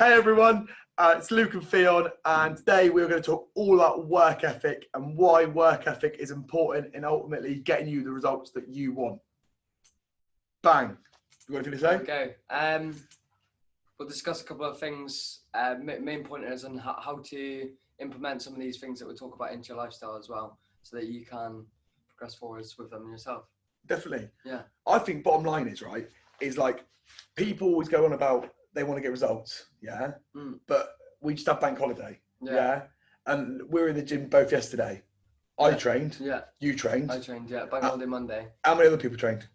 Hey everyone, it's Luke and Fionn, and today we're going to talk all about work ethic and why work ethic is important in ultimately getting you the results that you want. Bang. You got anything to say? Okay. We'll discuss a couple of things. Main pointers on how to implement some of these things that we'll talk about into your lifestyle as well, so that you can progress forwards with them yourself. Definitely. Yeah. I think bottom line is like people always go on about they want to get results, yeah? But we just have bank holiday, yeah? And we were in the gym both yesterday. I trained, you trained. I trained, bank holiday Monday. How many other people trained?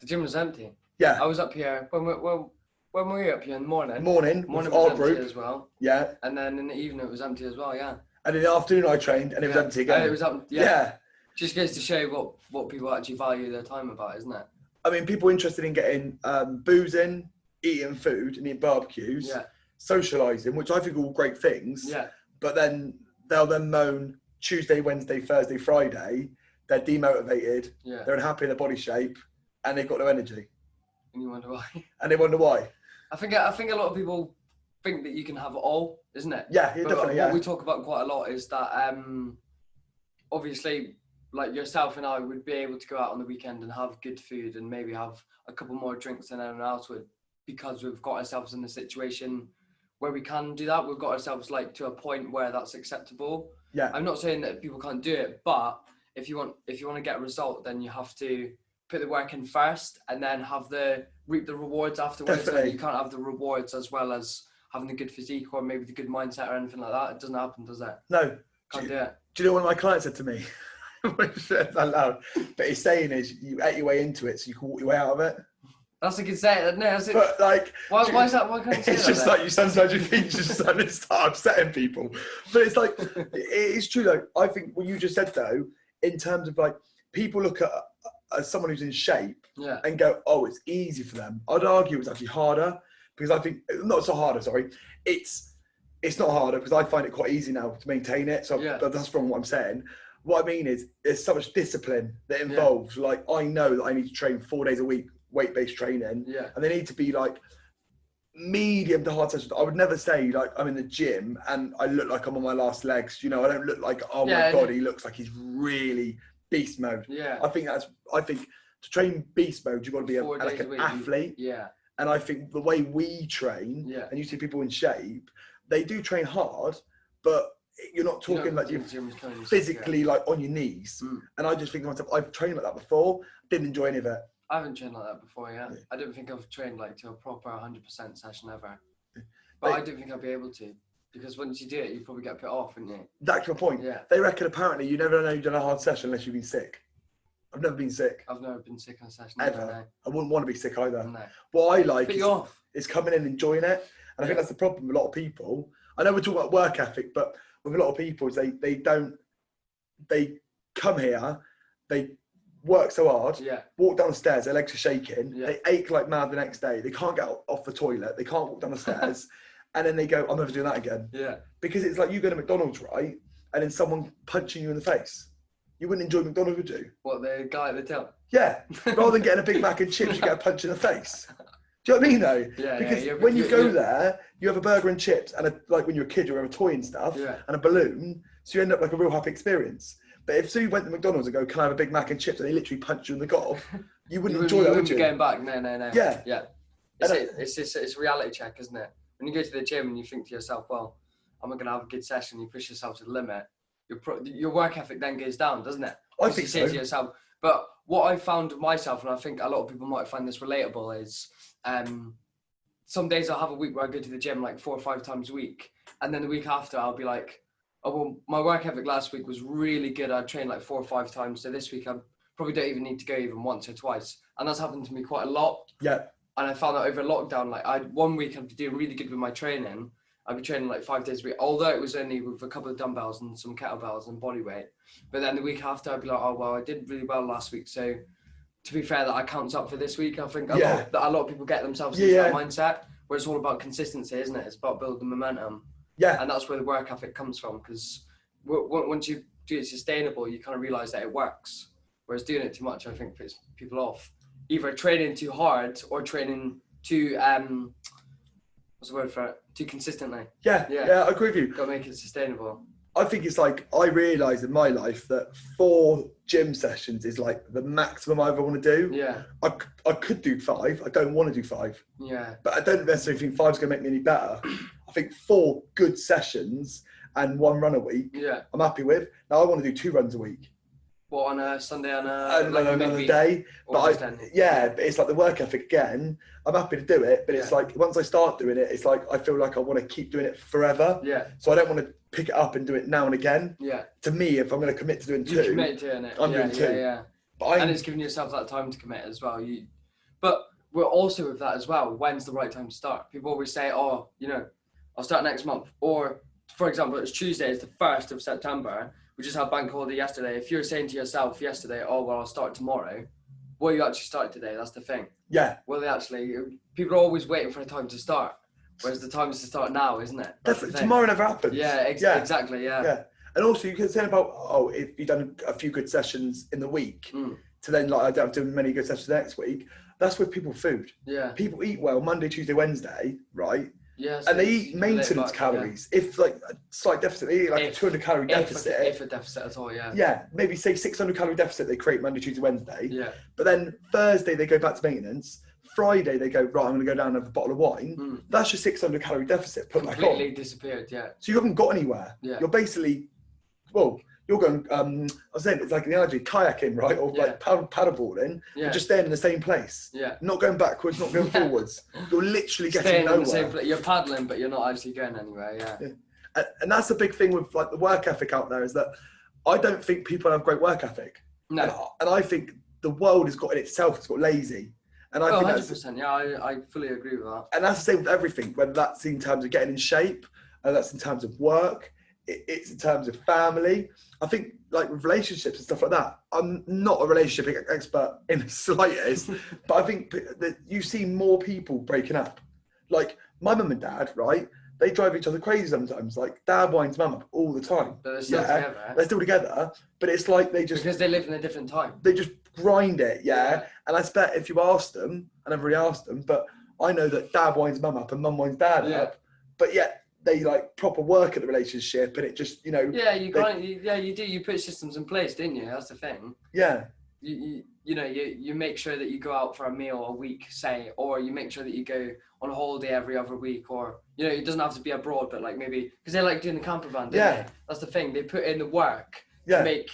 The gym was empty. Yeah. I was up here, when were you up here in the morning? Morning was our empty group as well. Yeah. And then in the evening it was empty as well, yeah. And in the afternoon I trained and it was empty again. It was up, yeah. Just goes to show what people actually value their time about, isn't it? I mean, people interested in getting boozing, eating food and eating barbecues, socialising, which I think are all great things. Yeah. But then they'll then moan Tuesday, Wednesday, Thursday, Friday, they're demotivated, they're unhappy in their body shape, and they've got no energy. And you wonder why. And they wonder why. I think a lot of people think that you can have it all, isn't it? Yeah, definitely. What we talk about quite a lot is that obviously, like yourself and I would be able to go out on the weekend and have good food and maybe have a couple more drinks than anyone else would, because we've got ourselves in a situation where we can do that. We've got ourselves like to a point where that's acceptable. Yeah. I'm not saying that people can't do it, but if you want to get a result, then you have to put the work in first and then reap the rewards afterwards. Definitely. You can't have the rewards as well as having the good physique or maybe the good mindset or anything like that. It doesn't happen, does it? No. Can't do it. Do you know what my client said to me? Loud. But he's saying is you ate your way into it so you can walk your way out of it. That's a good say. No, that's it. But like, why is that? Why can't you say it's that? just like you sometimes you think you just starting to start upsetting people. But it's like it is true though. I think what you just said though, in terms of like people look at someone who's in shape and go, oh, it's easy for them. I'd argue it's actually harder because I think not so harder. Sorry, it's not harder because I find it quite easy now to maintain it. So that's wrong what I'm saying. What I mean is there's so much discipline that involves. Like I know that I need to train 4 days a week, weight-based training, and they need to be like medium to hard sessions. I would never say like I'm in the gym and I look like I'm on my last legs. You know, I don't look like my god, he looks like he's really beast mode. I think to train beast mode, you've got to be like an athlete. And I think the way we train, and you see people in shape, they do train hard, but you're not talking like you're physically like on your knees. And I just think to myself, I've trained like that before, didn't enjoy any of it. I haven't trained like that before, I don't think I've trained like to a proper 100% session ever. But I don't think I'll be able to, because once you do it, you probably get put off, wouldn't you? That's my point. They reckon apparently you never know you've done a hard session unless you've been sick. I've never been sick. I've never been sick on a session. Ever. No. I wouldn't want to be sick either. No. What I like is coming in and enjoying it. And I think that's the problem with a lot of people. I know we're talking about work ethic, but with a lot of people is they come here, they work so hard, walk down the stairs, their legs are shaking, they ache like mad the next day, they can't get off the toilet, they can't walk down the stairs, and then they go, I'm never doing that again. Because it's like you go to McDonald's, right? And then someone punching you in the face. You wouldn't enjoy McDonald's, would you? What, the guy at the till? Yeah. Rather than getting a Big Mac and chips, you get a punch in the face. Do you know what I mean though? Because when you go there, you have a burger and chips and like when you're a kid, you have a toy and stuff and a balloon. So you end up like a real happy experience. But if you went to McDonald's and go, can I have a Big Mac and chips? And they literally punch you in the gob, you wouldn't enjoy that, would you? You wouldn't be going back. No. Yeah. It's a reality check, isn't it? When you go to the gym and you think to yourself, well, I'm going to have a good session, you push yourself to the limit, your work ethic then goes down, doesn't it? I think so. To yourself. But what I found myself, and I think a lot of people might find this relatable, is some days I'll have a week where I go to the gym like 4 or 5 times a week, and then the week after I'll be like, oh well, my work ethic last week was really good, I trained like 4 or 5 times, so this week I probably don't even need to go even once or twice. And that's happened to me quite a lot. And I found that over lockdown, like one week I'd be doing really good with my training, I'd be training like 5 days a week, although it was only with a couple of dumbbells and some kettlebells and body weight. But then the week after I'd be like, oh well, I did really well last week, so to be fair, that accounts up for this week. I think a lot of people get themselves into that mindset where it's all about consistency, isn't it? It's about building momentum. And that's where the work ethic comes from, because once you do it sustainable, you kind of realize that it works. Whereas doing it too much, I think, puts people off. Either training too hard or training too what's the word for it? Too consistently. Yeah, I agree with you. Got to make it sustainable. I think it's like, I realise in my life that 4 gym sessions is like the maximum I ever want to do. Yeah. I could do 5. I don't want to do 5. Yeah. But I don't necessarily think 5's going to make me any better. I think 4 good sessions and 1 run a week, I'm happy with. Now I want to do 2 runs a week. What, on a Sunday and another day? But but it's like the work ethic again. I'm happy to do it, but it's like once I start doing it, it's like I feel like I want to keep doing it forever. Yeah. So I don't want to pick it up and do it now and again. Yeah. To me, if I'm going to commit to doing 2, commit to it. I'm doing 2. Yeah. And it's giving yourself that time to commit as well. But we're also with that as well. When's the right time to start? People always say, "Oh, I'll start next month." Or, for example, it's Tuesday. It's the 1st of September. We just had bank holiday yesterday. If you're saying to yourself yesterday, "Oh, well, I'll start tomorrow," will you actually start today? That's the thing. Yeah. Will they actually? People are always waiting for a time to start, whereas the time is to start now, isn't it? Tomorrow never happens. Yeah, exactly. Yeah. And also, you can say about, if you've done a few good sessions in the week, to then I don't have to do many good sessions next week. That's with people food. Yeah. People eat well Monday, Tuesday, Wednesday, right? Yes, and they eat maintenance calories. If like a slight deficit, they eat like a 200 calorie deficit. If a deficit at all, yeah. Yeah, maybe say 600 calorie deficit they create Monday, Tuesday, Wednesday. Yeah. But then Thursday they go back to maintenance. Friday they go, right, I'm going to go down and have a bottle of wine. That's your 600 calorie deficit. Put back on. Completely disappeared, yeah. So you haven't got anywhere. Yeah. You're basically, you're going, I was saying, it's like an analogy, kayaking, right? Or like paddleboarding. Yeah. You're just staying in the same place. Yeah. Not going backwards, not going forwards. You're literally getting nowhere. In the same place. You're paddling, but you're not actually going anywhere, yeah. And that's the big thing with like the work ethic out there, is that I don't think people have great work ethic. No. And I think the world has got in itself, it's got lazy. And I think 100%, yeah, I fully agree with that. And that's the same with everything, whether that's in terms of getting in shape, and that's in terms of work, it's in terms of family. I think like with relationships and stuff like that, I'm not a relationship expert in the slightest, but I think that you see more people breaking up. Like my mum and dad, right? They drive each other crazy sometimes. Like dad winds mum up all the time. But they're still together. They're still together, but it's like they just... Because they live in a different time. They just grind it, yeah? And I bet if you asked them, I never really asked them, but I know that dad winds mum up and mum winds dad up. But yet they like proper work at the relationship, and it just, Yeah, you do. You put systems in place, didn't you? That's the thing. Yeah. You make sure that you go out for a meal a week, say, or you make sure that you go on a holiday every other week, or it doesn't have to be abroad, but like maybe because they like doing the camper van. They? That's the thing. They put in the work to make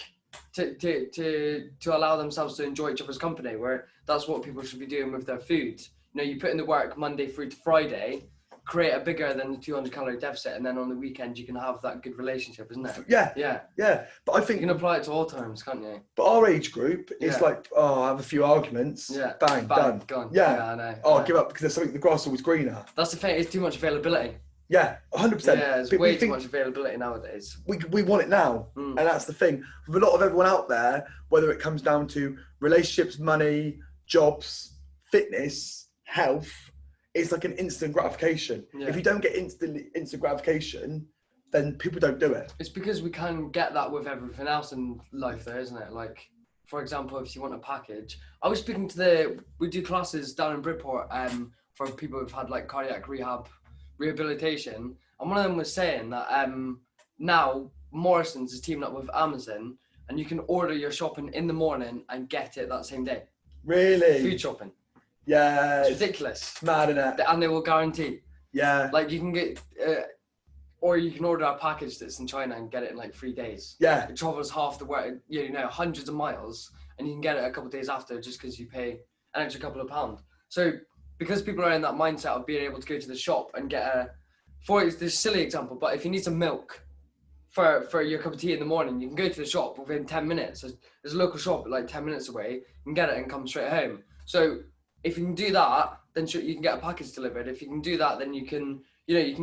to allow themselves to enjoy each other's company. Where that's what people should be doing with their food. You put in the work Monday through to Friday, create a bigger than the 200 calorie deficit, and then on the weekend you can have that good relationship, isn't it? Yeah. But I think you can apply it to all times, can't you? But our age group is like, I have a few arguments. Yeah. Bang, done. Gone. Yeah. I know. I'll give up because there's something, the grass is always greener. That's the thing. It's too much availability. Yeah, 100%. Yeah, it's way too much availability nowadays. We want it now, and that's the thing. With a lot of everyone out there, whether it comes down to relationships, money, jobs, fitness, health, it's like an instant gratification. Yeah. If you don't get instant gratification, then people don't do it. It's because we can get that with everything else in life though, isn't it? Like, for example, if you want a package, I was speaking to we do classes down in Bridport for people who've had like cardiac rehabilitation, and one of them was saying that now Morrison's is teaming up with Amazon, and you can order your shopping in the morning and get it that same day. Really? Food shopping. Yeah. It's ridiculous. It's mad, isn't it? And they will guarantee. Yeah. Like you can get, or you can order a package that's in China and get it in like 3 days. Yeah. It travels half the way, hundreds of miles, and you can get it a couple of days after just because you pay an extra couple of pounds. So because people are in that mindset of being able to go to the shop and get this is a silly example, but if you need some milk for your cup of tea in the morning, you can go to the shop within 10 minutes. There's a local shop like 10 minutes away. You can get it and come straight home. So if you can do that, then you can get a package delivered. If you can do that, then you can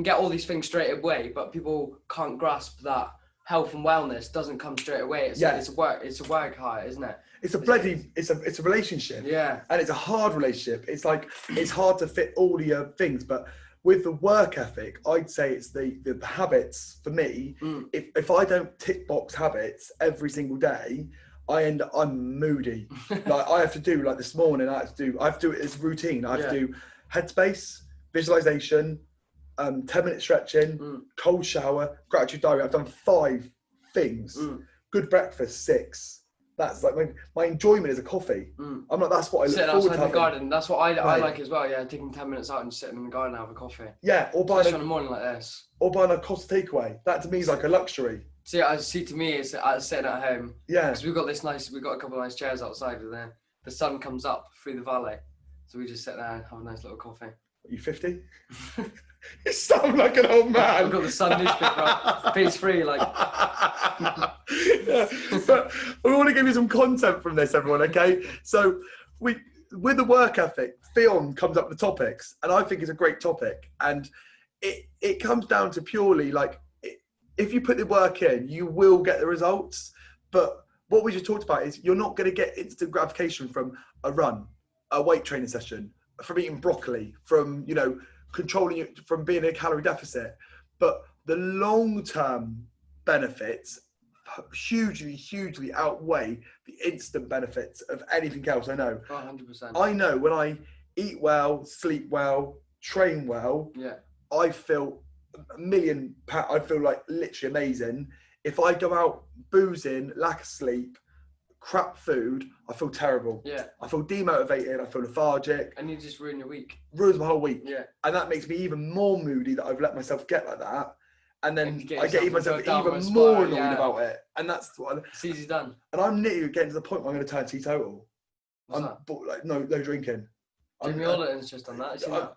get all these things straight away, but people can't grasp that health and wellness doesn't come straight away. It's a work hard, isn't it? It's a relationship. Yeah. And it's a hard relationship. It's like, it's hard to fit all your things, but with the work ethic, I'd say it's the habits for me. If I don't tick box habits every single day, I'm moody. Like I have to do, like this morning, I have to do it as routine. I have to do headspace, visualization, 10-minute stretching, cold shower, gratitude diary. I've done 5 things. Good breakfast, 6. That's like my enjoyment is a coffee. I'm like, that's what I look forward to. Sitting outside the garden. That's what I like as well. Yeah, taking 10 minutes out and sitting in the garden and have a coffee. Yeah, or buying on a morning like this. Or buying a Costa takeaway. That to me is like a luxury. See to me, it's sitting at home. Yeah. Because we've got a couple of nice chairs outside, and then the sun comes up through the valley, so we just sit there and have a nice little coffee. Are you 50? You sound like an old man. I've got the Sun newspaper, page 3, like. Yeah, but we want to give you some content from this, everyone. Okay, so with the work ethic, Fionn comes up with topics, and I think it's a great topic, and it comes down to purely like if you put the work in, you will get the results. But what we just talked about is you're not going to get instant gratification from a run, a weight training session, from eating broccoli, from controlling it, from being in a calorie deficit. But the long-term benefits hugely outweigh the instant benefits of anything else. I know. 100%. I know when I eat well, sleep well, train well, I feel I feel like literally amazing. If I go out boozing, lack of sleep, crap food, I feel terrible. Yeah. I feel demotivated, I feel lethargic. And you just ruin your week. Ruins my whole week. Yeah. And that makes me even more moody that I've let myself get like that. And then I get myself even more annoyed about it. And that's what it's easy done. And I'm nearly getting to the point where I'm going to turn teetotal. What's that? Like no drinking. Jamie Oliver's just done that.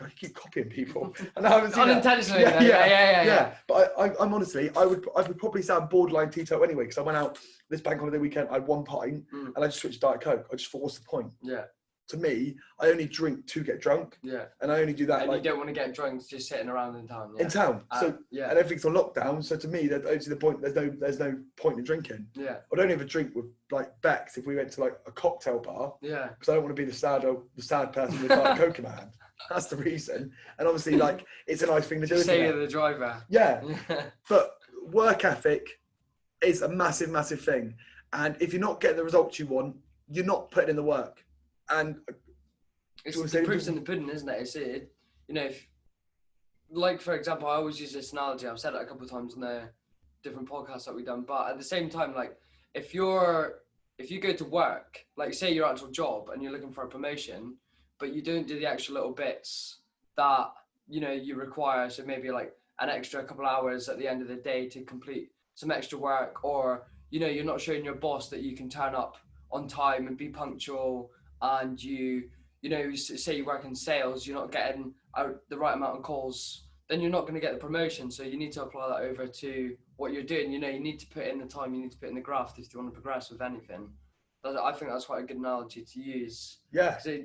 I keep copying people, and I haven't seen unintentionally. Yeah. But I'm honestly, I would probably sound borderline teetotal anyway, because I went out this bank holiday weekend. I had 1 pint, and I just switched Diet Coke. I just thought, what's the point? Yeah. To me, I only drink to get drunk. Yeah. And I only do that. And you don't want to get drunk just sitting around in town. Yeah. In town. And everything's on lockdown. So to me, there's no point in drinking. Yeah. I don't even drink with like Bex if we went to like a cocktail bar. Yeah. Because I don't want to be the sad person with Diet Coke in my hand. That's the reason. And obviously, like, it's a nice thing to do. Say you're the driver. Yeah. But work ethic is a massive thing. And if you're not getting the results you want, you're not putting in the work. And it's the proof's in the pudding, isn't it? Like for example, I always use this analogy. I've said it a couple of times in the different podcasts that we've done. But at the same time, like if you go to work, like say your actual job, and you're looking for a promotion, but you don't do the extra little bits that you require. So maybe like an extra couple of hours at the end of the day to complete some extra work, or you're not showing your boss that you can turn up on time and be punctual. And say you work in sales, you're not getting the right amount of calls, then you're not going to get the promotion. So you need to apply that over to what you're doing. You need to put in the time, you need to put in the graft if you want to progress with anything. I think that's quite a good analogy to use. Yeah. So,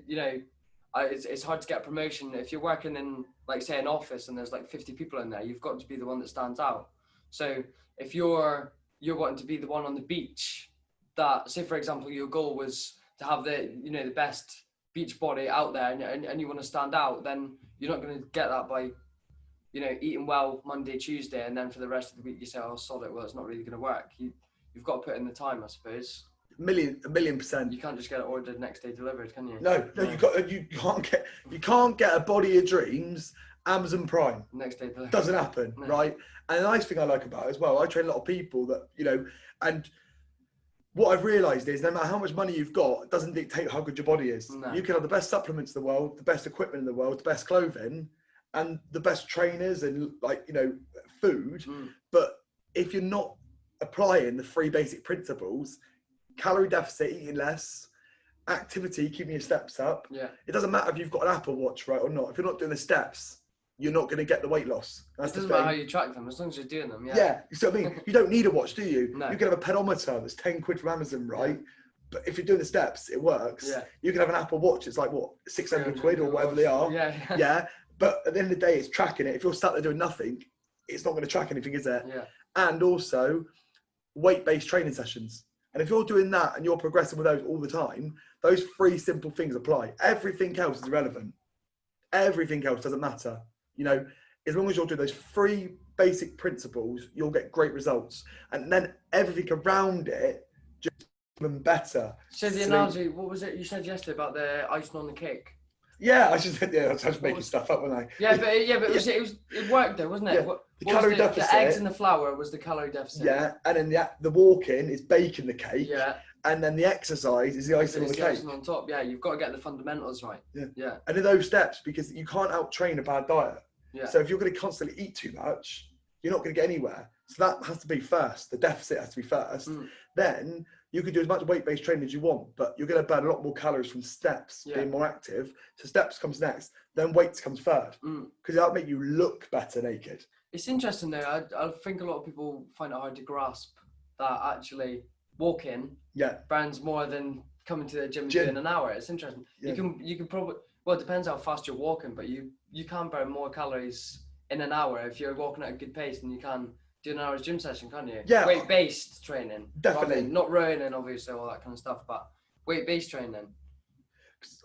it's hard to get a promotion. If you're working in, like, say, an office and there's like 50 people in there, you've got to be the one that stands out. So if you're wanting to be the one on the beach, that, say, for example, your goal was to have the best beach body out there, and you want to stand out, then you're not going to get that by eating well Monday, Tuesday, and then for the rest of the week you say, oh, sod it, well, it's not really going to work. You've got to put in the time, I suppose. A million %. You can't just get it ordered next day delivered, can you? No. You can't get a body of dreams Amazon Prime. Next day delivered. Doesn't happen, no. Right? And the nice thing I like about it as well, I train a lot of people that and what I've realised is no matter how much money you've got, it doesn't dictate how good your body is. No. You can have the best supplements in the world, the best equipment in the world, the best clothing, and the best trainers and food. But if you're not applying the 3 basic principles, calorie deficit, eating less, activity, keeping your steps up. Yeah. It doesn't matter if you've got an Apple Watch, right, or not. If you're not doing the steps, you're not going to get the weight loss. It doesn't matter how you track them, as long as you're doing them. Yeah. Yeah. So I mean, you don't need a watch, do you? No. You can have a pedometer that's 10 quid from Amazon, right? Yeah. But if you're doing the steps, it works. Yeah. You can have an Apple Watch. It's like what, 600 quid or whatever they are. Yeah. Yeah. But at the end of the day, it's tracking it. If you're sat there doing nothing, it's not going to track anything, is it? Yeah. And also, weight-based training sessions. And if you're doing that and you're progressing with those all the time, those 3 simple things apply. Everything else is irrelevant. Everything else doesn't matter. As long as you're doing those 3 basic principles, you'll get great results. And then everything around it just even better. So the analogy, what was it you said yesterday about the icing on the cake? Yeah, I was just making stuff up, wasn't I? Yeah, but it worked though, wasn't it? Yeah. The calorie deficit. The eggs and the flour was the calorie deficit. Yeah, and then the walk-in is baking the cake. Yeah. And then the exercise is the icing on the cake. Icing on top. Yeah, you've got to get the fundamentals right. Yeah. And in those steps, because you can't out-train a bad diet. Yeah. So if you're going to constantly eat too much, you're not going to get anywhere. So that has to be first. The deficit has to be first. Then you can do as much weight-based training as you want, but you're going to burn a lot more calories from steps, being more active. So steps comes next, then weights comes third, because that'll make you look better naked. It's interesting though. I think a lot of people find it hard to grasp that actually walking burns more than coming to the gym in an hour. It's interesting. Yeah. You can probably, well, it depends how fast you're walking, but you can burn more calories in an hour if you're walking at a good pace than you can do an hour's gym session, can't you? Yeah. Weight-based training. Definitely. Not rowing and obviously all that kind of stuff, but weight-based training.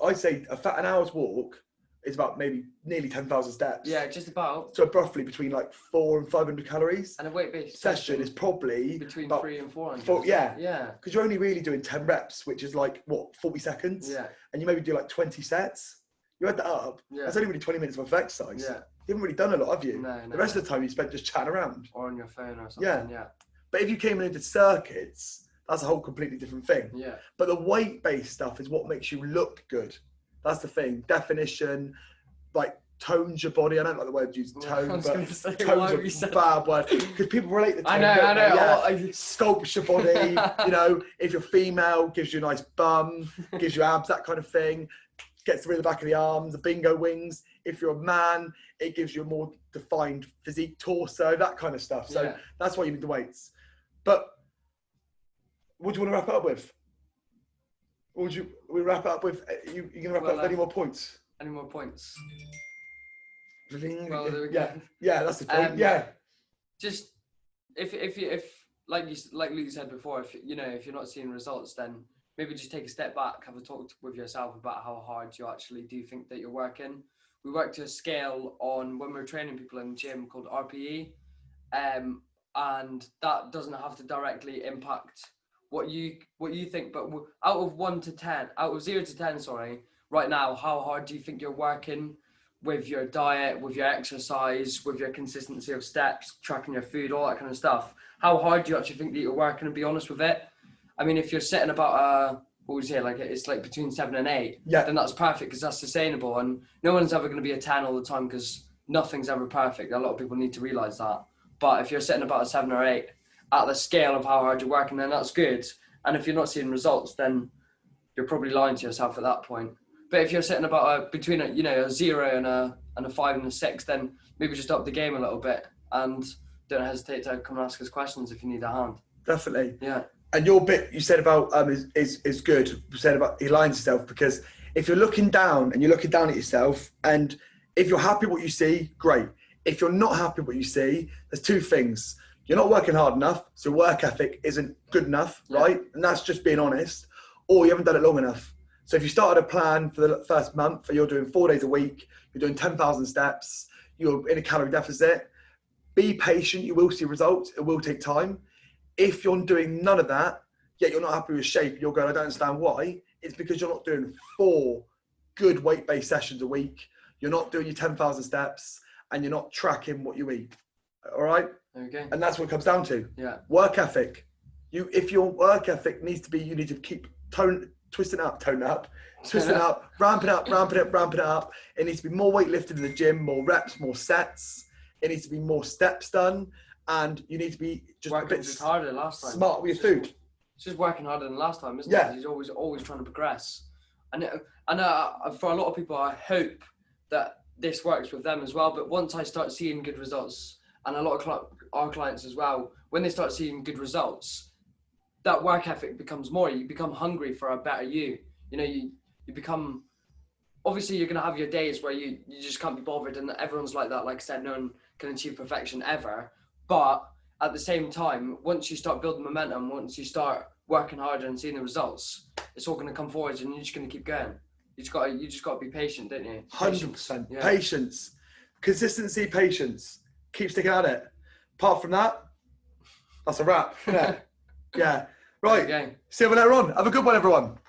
I'd say an hour's walk is about maybe nearly 10,000 steps. Yeah, just about. So roughly between like 400 and 500 calories. And a weight-based session is probably between 300 and 400. Yeah. Because you're only really doing 10 reps, which is like, 40 seconds? Yeah. And you maybe do like 20 sets. You add that up. Yeah. That's only really 20 minutes of exercise. Yeah. You haven't really done a lot, have you? No. The rest of the time you spent just chatting around. Or on your phone or something. Yeah. But if you came in and did circuits, that's a whole completely different thing. Yeah. But the weight-based stuff is what makes you look good. That's the thing. Definition, like tones your body. I don't like the word used tone, but tone's a bad word because people relate the tone. I know. Yeah. Sculpts your body. If you're female, gives you a nice bum, gives you abs, that kind of thing. Gets rid of the back of the arms, the bingo wings. If you're a man, it gives you a more defined physique, torso, that kind of stuff. So that's why you need the weights. But what do you want to wrap it up with? Or we wrap it up with? You going to wrap it up with any more points? Any more points? Well, yeah, that's the point. Just if like you said before, if you're not seeing results, then maybe just take a step back, have a talk with yourself about how hard you actually do think that you're working. We work to a scale when we're training people in the gym called RPE, and that doesn't have to directly impact what you think. But out of 0 to 10, right now, how hard do you think you're working with your diet, with your exercise, with your consistency of steps, tracking your food, all that kind of stuff? How hard do you actually think that you're working, and be honest with it? I mean, if you're sitting about it's like between 7 and 8, then that's perfect because that's sustainable. And no one's ever going to be a 10 all the time because nothing's ever perfect. A lot of people need to realize that. But if you're sitting about a 7 or 8 at the scale of how hard you're working, then that's good. And if you're not seeing results, then you're probably lying to yourself at that point. But if you're sitting about between a 0 and a 5 and a 6, then maybe just up the game a little bit and don't hesitate to come and ask us questions if you need a hand. Definitely. Yeah. And your bit you said about is good. You said about you lying to yourself, because if you're looking down and you're looking down at yourself, and if you're happy with what you see, great. If you're not happy with what you see, there's two things. You're not working hard enough, so work ethic isn't good enough, right? And that's just being honest. Or you haven't done it long enough. So if you started a plan for the first month, and you're doing 4 days a week, you're doing 10,000 steps, you're in a calorie deficit, be patient. You will see results. It will take time. If you're doing none of that, yet you're not happy with shape, you're going, I don't understand why. It's because you're not doing 4 good weight-based sessions a week. You're not doing your 10,000 steps, and you're not tracking what you eat. All right? Okay. And that's what it comes down to. Yeah. Work ethic. If your work ethic needs to be, you need to keep twisting up, twisting up, ramping up. It needs to be more weight lifted in the gym, more reps, more sets. It needs to be more steps done. And you need to be just working a bit harder than last time. Smart with your food. It's just working harder than last time, isn't it? He's always trying to progress. And for a lot of people, I hope that this works with them as well. But once I start seeing good results, and a lot of our clients as well, when they start seeing good results, that work ethic becomes more. You become hungry for a better you. You become, obviously you're going to have your days where you just can't be bothered, and everyone's like that. Like I said, no one can achieve perfection ever. But at the same time, once you start building momentum, once you start working harder and seeing the results, it's all going to come forward, and you're just going to keep going. You just got to be patient, don't you? 100%. Patience, consistency, patience. Keep sticking at it. Apart from that, that's a wrap. Yeah. Right. See you later on. Have a good one, everyone.